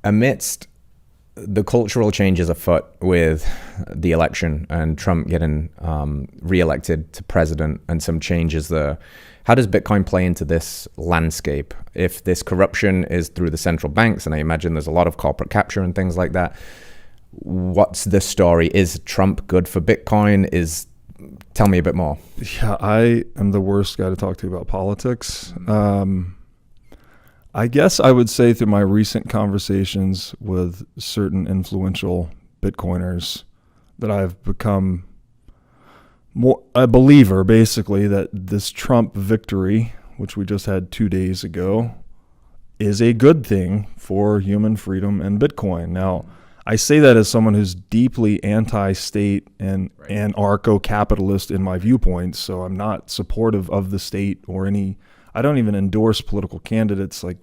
Amidst the cultural changes afoot with the election and Trump getting re-elected to president and some changes there, how does Bitcoin play into this landscape? If this corruption is through the central banks, and I imagine there's a lot of corporate capture and things like that, what's the story? Is Trump good for Bitcoin? Tell me a bit more. Yeah, I am the worst guy to talk to about politics. I guess I would say through my recent conversations with certain influential Bitcoiners that I've become more a believer, basically, that this Trump victory, which we just had 2 days ago, is a good thing for human freedom and Bitcoin. Now, I say that as someone who's deeply anti-state and anarcho-capitalist in my viewpoints, so I'm not supportive of the state or I don't even endorse political candidates. I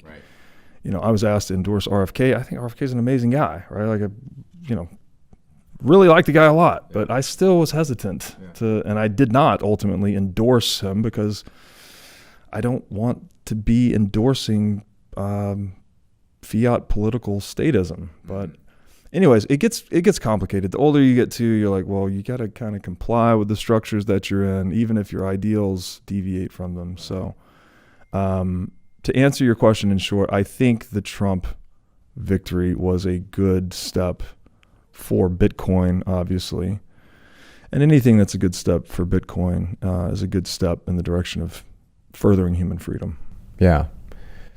was asked to endorse RFK. I think RFK is an amazing guy, right? Really like the guy a lot, but I still was hesitant and I did not ultimately endorse him because I don't want to be endorsing fiat political statism. But anyways, it gets complicated. The older you get to, you're like, well, you got to kind of comply with the structures that you're in, even if your ideals deviate from them. So to answer your question in short, I think the Trump victory was a good step for Bitcoin, obviously. And anything that's a good step for Bitcoin is a good step in the direction of furthering human freedom. Yeah.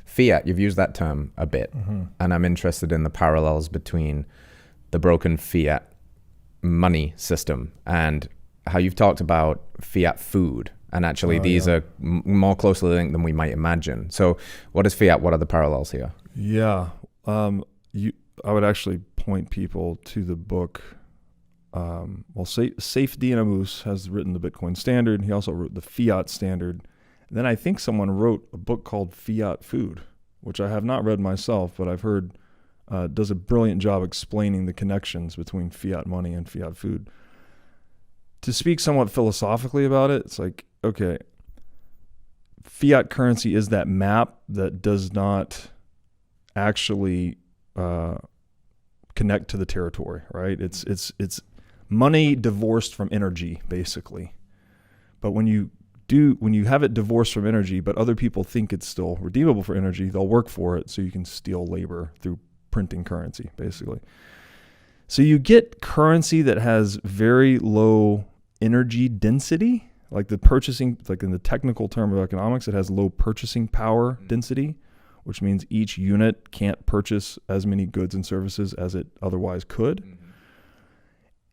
Fiat, you've used that term a bit, and I'm interested in the parallels between the broken fiat money system and how you've talked about fiat food. And actually, these are more closely linked than we might imagine. So what is fiat? What are the parallels here? Yeah. I would actually point people to the book. Saif Dinamus has written the Bitcoin Standard. He also wrote the Fiat Standard. And then I think someone wrote a book called Fiat Food, which I have not read myself, but I've heard does a brilliant job explaining the connections between fiat money and fiat food. To speak somewhat philosophically about it, it's like, okay, fiat currency is that map that does not actually connect to the territory, right? It's money divorced from energy, basically. But when you have it divorced from energy, but other people think it's still redeemable for energy, they'll work for it so you can steal labor through printing currency, basically. So you get currency that has very low energy density, like the purchasing, like in the technical term of economics, it has low purchasing power density, which means each unit can't purchase as many goods and services as it otherwise could.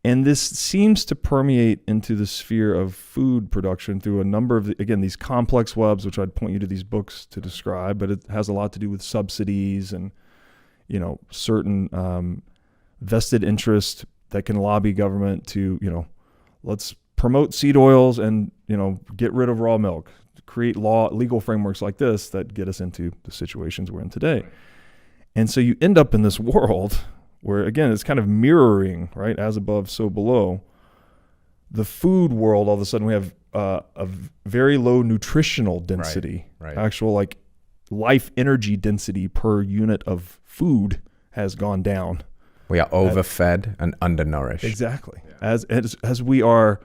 And this seems to permeate into the sphere of food production through a number of, these complex webs, which I'd point you to these books to describe, but it has a lot to do with subsidies and, certain vested interest that can lobby government to, let's promote seed oils and, get rid of raw milk, create legal frameworks like this that get us into the situations we're in today. And so you end up in this world where, again, it's kind of mirroring, right, as above, so below. The food world, all of a sudden we have a very low nutritional density, actual like life energy density per unit of food has gone down. We are overfed and undernourished. Exactly. Yeah. As we are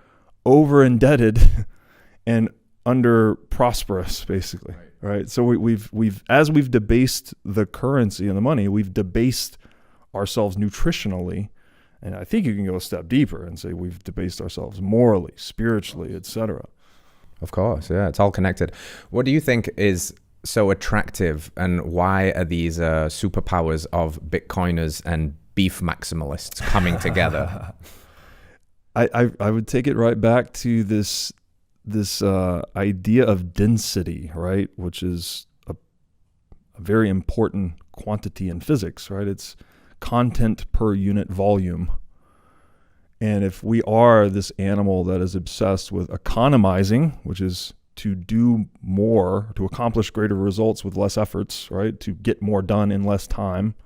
over indebted and under prosperous, basically. Right. So we've as we've debased the currency and the money, we've debased ourselves nutritionally. And I think you can go a step deeper and say we've debased ourselves morally, spiritually, etc. Of course, yeah, it's all connected. What do you think is so attractive, and why are these superpowers of Bitcoiners and beef maximalists coming together? I would take it right back to this idea of density, right, which is a very important quantity in physics, right? It's content per unit volume. And if we are this animal that is obsessed with economizing, which is to do more, to accomplish greater results with less efforts, right? To get more done in less time,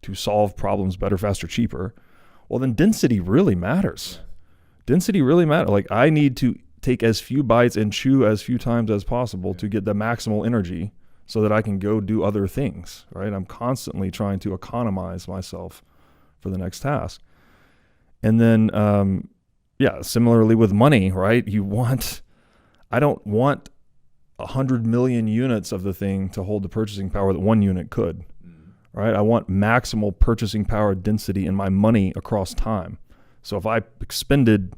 to solve problems better, faster, cheaper, well, then density really matters. Density really matters. Like, I need to take as few bites and chew as few times as possible to get the maximal energy so that I can go do other things, right? I'm constantly trying to economize myself for the next task. And then, similarly with money, right? I don't want 100 million units of the thing to hold the purchasing power that one unit could, right? I want maximal purchasing power density in my money across time. So if I expended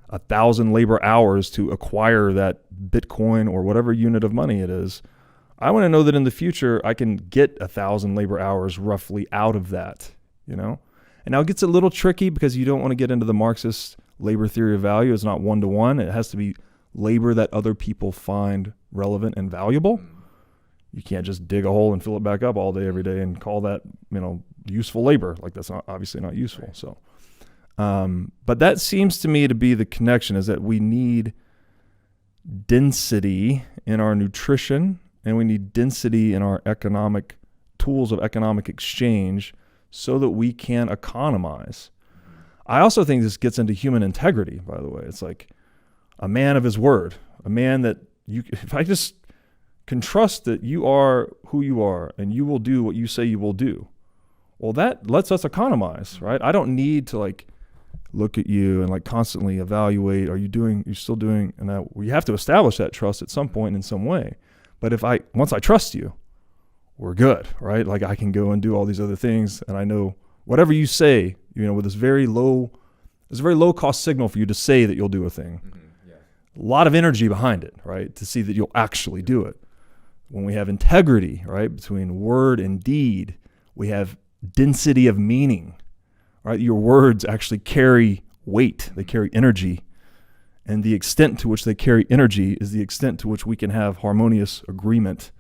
1,000 labor hours to acquire that Bitcoin or whatever unit of money it is, I want to know that in the future I can get 1,000 labor hours roughly out of that, you know? And now it gets a little tricky because you don't want to get into the Marxist labor theory of value. It's not one-to-one. It has to be labor that other people find relevant and valuable. You can't just dig a hole and fill it back up all day, every day and call that, useful labor. Like that's obviously not useful. Right. So, but that seems to me to be the connection, is that we need density in our nutrition and we need density in our economic tools of economic exchange so that we can economize. I also think this gets into human integrity, by the way. It's like a man of his word, a man that if I just can trust that you are who you are and you will do what you say you will do, well, that lets us economize, right? I don't need to look at you and constantly evaluate, you're still doing, and that we have to establish that trust at some point in some way. But once I trust you, we're good, right? I can go and do all these other things, and I know whatever you say, with this very low cost signal for you to say that you'll do a thing. Mm-hmm. Yeah. A lot of energy behind it, right? To see that you'll actually do it. When we have integrity, right, between word and deed, we have density of meaning, right? Your words actually carry weight, they carry energy. And the extent to which they carry energy is the extent to which we can have harmonious agreement.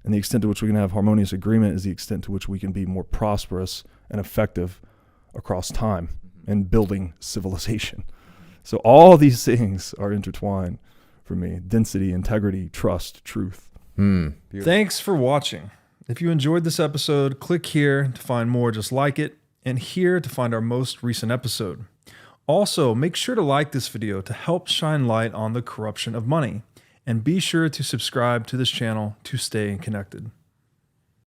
And the extent to which we can have harmonious agreement is the extent to which we can be more prosperous and effective across time and building civilization. So all these things are intertwined for me: density, integrity, trust, truth. Thanks for watching. If you enjoyed this episode, click here to find more just like it, and here to find our most recent episode. Also, make sure to like this video to help shine light on the corruption of money, and be sure to subscribe to this channel to stay connected.